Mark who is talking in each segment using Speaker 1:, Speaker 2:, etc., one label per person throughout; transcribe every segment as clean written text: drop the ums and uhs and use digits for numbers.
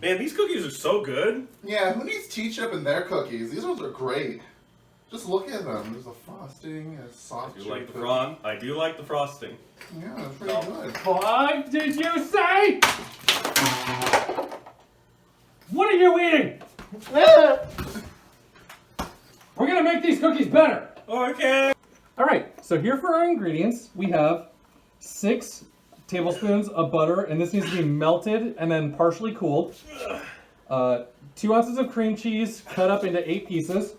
Speaker 1: Man, these cookies are so good.
Speaker 2: Yeah, who needs tea chip in their cookies? These ones are great. Just look at them. There's a frosting, a soft
Speaker 1: I do like the frosting.
Speaker 2: Yeah, it's pretty good.
Speaker 3: What did you say? What are you eating? We're gonna make these cookies better.
Speaker 1: Okay.
Speaker 3: All right, so here for our ingredients, we have 6 tablespoons of butter, and this needs to be melted and then partially cooled. 2 ounces of cream cheese cut up into 8 pieces.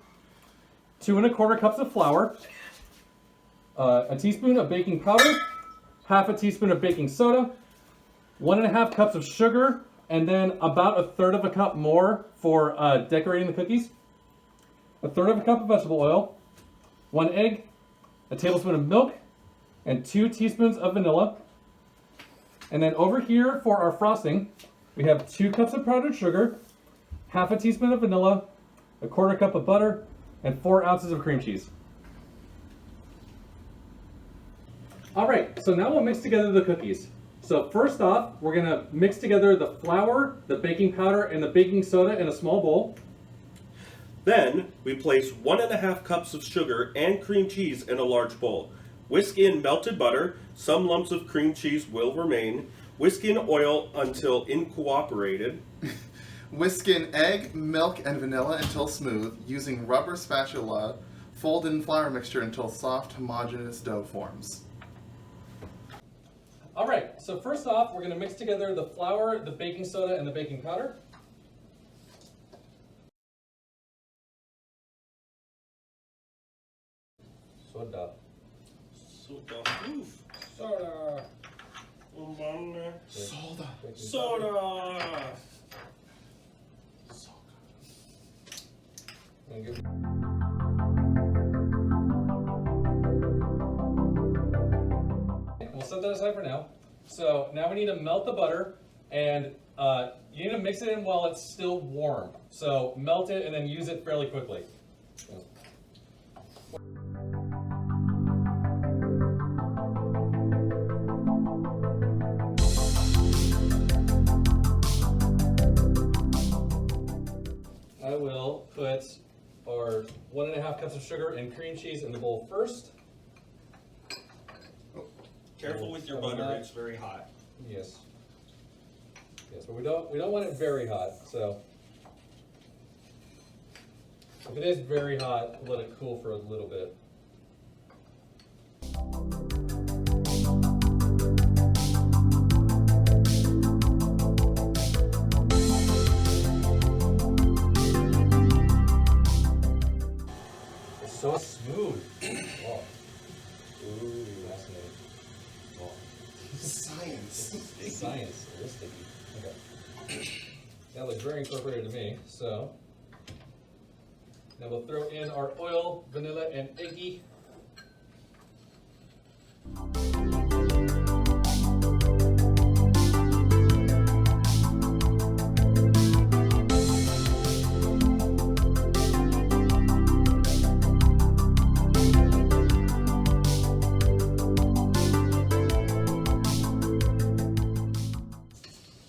Speaker 3: 2 1/4 cups of flour. A teaspoon of baking powder. Half a teaspoon of baking soda. 1 1/2 cups of sugar, and then about 1/3 cup more for decorating the cookies. 1/3 cup of vegetable oil. 1 egg. A tablespoon of milk. And 2 teaspoons of vanilla. And then over here for our frosting, we have 2 cups of powdered sugar, half a teaspoon of vanilla, 1/4 cup of butter, and 4 ounces of cream cheese. All right, so now we'll mix together the cookies. So first off, we're gonna mix together the flour, the baking powder, and the baking soda in a small bowl.
Speaker 1: Then we place 1 1/2 cups of sugar and cream cheese in a large bowl. Whisk in melted butter. Some lumps of cream cheese will remain. Whisk in oil until incorporated.
Speaker 2: Whisk in egg, milk, and vanilla until smooth. Using rubber spatula, fold in flour mixture until soft, homogeneous dough forms.
Speaker 3: All right, so first off, we're gonna mix together the flour, the baking soda, and the baking powder. Soda.
Speaker 1: Oof.
Speaker 3: Soda.
Speaker 2: Soda.
Speaker 1: Soda.
Speaker 3: Thank you. We'll set that aside for now. So now we need to melt the butter, and you need to mix it in while it's still warm. So melt it and then use it fairly quickly. I will put our 1 1/2 cups of sugar and cream cheese in the bowl first.
Speaker 1: Careful with your butter; it's very hot.
Speaker 3: Yes. Yes, but we don't want it very hot. So if it is very hot, let it cool for a little bit. It's so smooth. Wow. Ooh, fascinating. Wow.
Speaker 2: Science.
Speaker 3: Science. It is sticky. Okay. That looks very incorporated to me. So now we'll throw in our oil, vanilla, and eggy.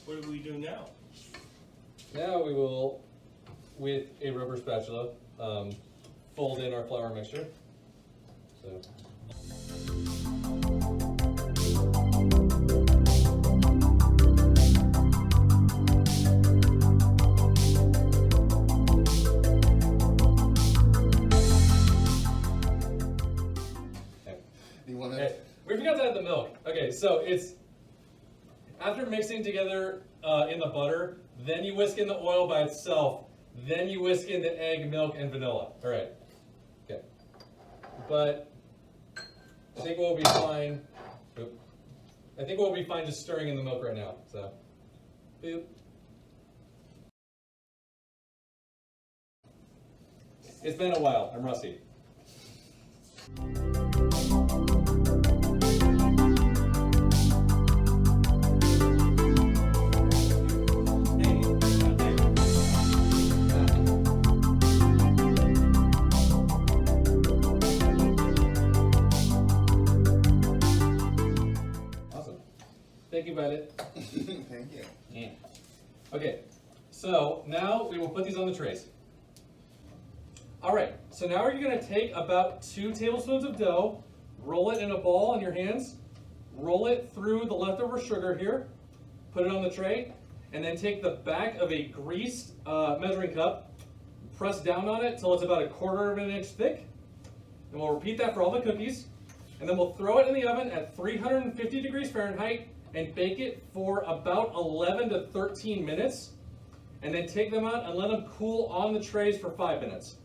Speaker 1: What do we do now?
Speaker 3: Now we will, with a rubber spatula, fold in our flour mixture. So.
Speaker 2: You want to?
Speaker 3: Hey, we forgot to add the milk. Okay, so it's after mixing together in the butter, then you whisk in the oil by itself, then you whisk in the egg, milk, and vanilla. All right. Okay. But I think we'll be fine. Oop. I think we'll be fine just stirring in the milk right now. So. Boop. It's been a while. I'm rusty. Awesome. Thank you, Violet.
Speaker 2: Thank you.
Speaker 3: Yeah. Okay, So now we will put these on the trays. All right, so now you're gonna take about 2 tablespoons of dough, roll it in a ball in your hands, roll it through the leftover sugar here, put it on the tray, and then take the back of a greased measuring cup, press down on it till it's about 1/4 of an inch thick, and we'll repeat that for all the cookies, and then we'll throw it in the oven at 350 degrees Fahrenheit and bake it for about 11 to 13 minutes, and then take them out and let them cool on the trays for 5 minutes.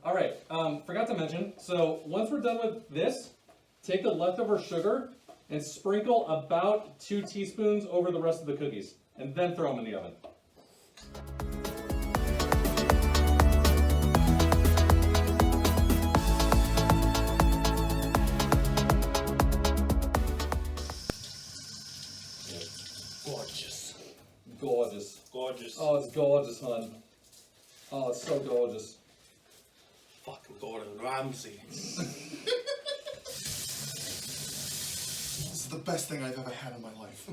Speaker 3: All right, forgot to mention, so once we're done with this, take the leftover sugar and sprinkle about 2 teaspoons over the rest of the cookies, and then throw them in the oven.
Speaker 1: Gorgeous.
Speaker 3: Gorgeous.
Speaker 1: Gorgeous.
Speaker 3: Oh, it's gorgeous, hon. Oh, it's so gorgeous.
Speaker 1: Fucking Gordon Ramsay.
Speaker 2: This is the best thing I've ever had in my life.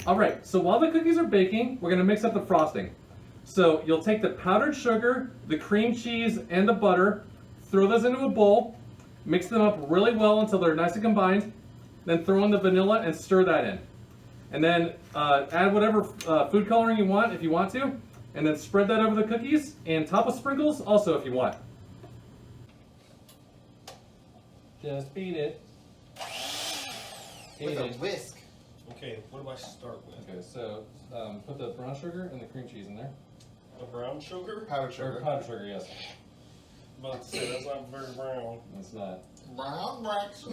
Speaker 3: All right, so while the cookies are baking, we're gonna mix up the frosting. So you'll take the powdered sugar, the cream cheese, and the butter, throw those into a bowl, mix them up really well until they're nice and combined, then throw in the vanilla and stir that in. And then add whatever food coloring you want if you want to, and then spread that over the cookies and top with sprinkles also if you want. Just beat it.
Speaker 2: With a whisk.
Speaker 1: Okay, what do I start with?
Speaker 3: Okay, so put the brown sugar and the cream cheese in there.
Speaker 1: The brown sugar?
Speaker 2: Powdered
Speaker 3: Or
Speaker 2: sugar.
Speaker 3: powdered sugar, yes.
Speaker 1: I'm about to say that's not very brown.
Speaker 3: It's not.
Speaker 2: Brown wax.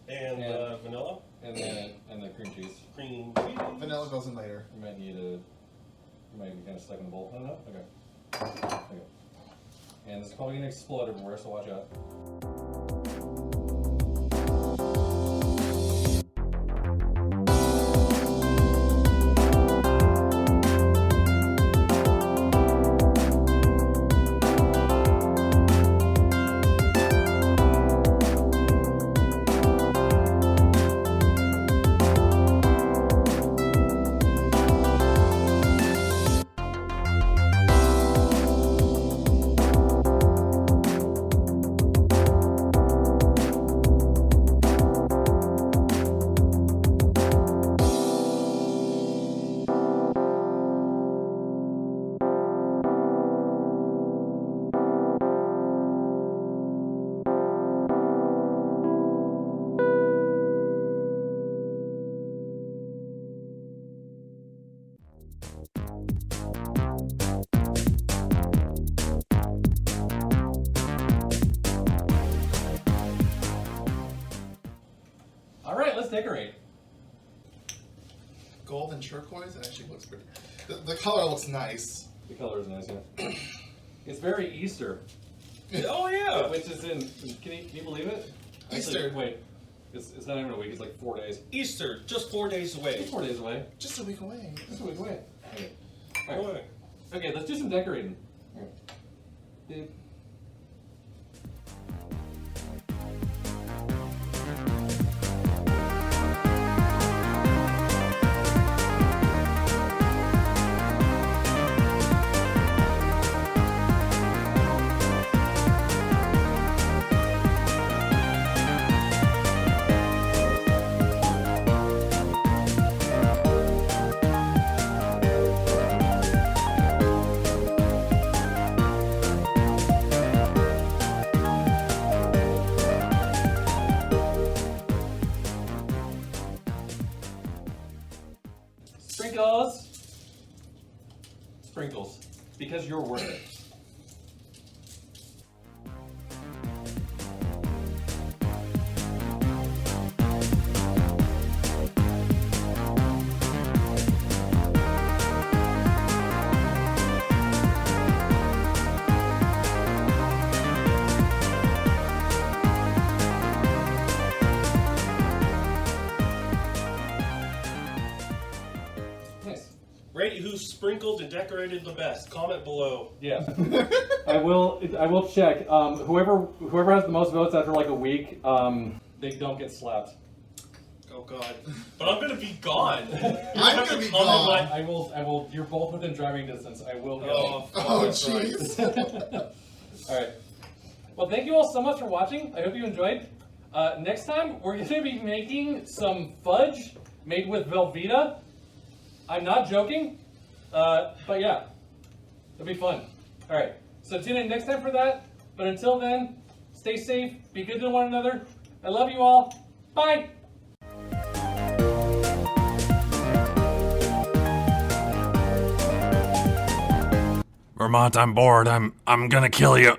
Speaker 1: And vanilla?
Speaker 3: And the cream cheese.
Speaker 1: Cream cheese?
Speaker 2: Vanilla goes in later.
Speaker 3: You might need you might be kind of stuck in the bowl. I don't know. Okay. And this is probably gonna explode everywhere, so watch out. Let's decorate.
Speaker 2: Gold and turquoise, it actually looks pretty. The color looks nice.
Speaker 3: The color is nice, yeah. It's very Easter.
Speaker 1: Oh yeah.
Speaker 3: Which is in, can you believe it?
Speaker 2: Easter.
Speaker 3: Wait. It's not even a week. It's like 4 days.
Speaker 1: Easter, just 4 days away.
Speaker 3: It's 4 days away.
Speaker 2: Just a week away.
Speaker 3: Just a week away. Okay. All right.
Speaker 1: Away.
Speaker 3: Okay, let's do some decorating. All right. Dude. Sprinkles. Sprinkles. Because you're worth it. Nice.
Speaker 1: Rate who's sprinkled and decorated the best. Comment below.
Speaker 3: Yeah. I will check. Whoever has the most votes after like a week, they don't get slapped.
Speaker 1: Oh god. But I'm gonna be gone.
Speaker 2: I'm gonna be gone.
Speaker 3: I will. You're both within driving distance. I will go.
Speaker 1: Oh,
Speaker 2: Oh,
Speaker 1: that's right.
Speaker 2: jeez.
Speaker 3: All right. Well, thank you all so much for watching. I hope you enjoyed. Next time, we're going to be making some fudge made with Velveeta. I'm not joking, but yeah, it'll be fun. All right, so tune in next time for that. But until then, stay safe, be good to one another. I love you all. Bye.
Speaker 4: Vermont, I'm bored. I'm gonna kill you.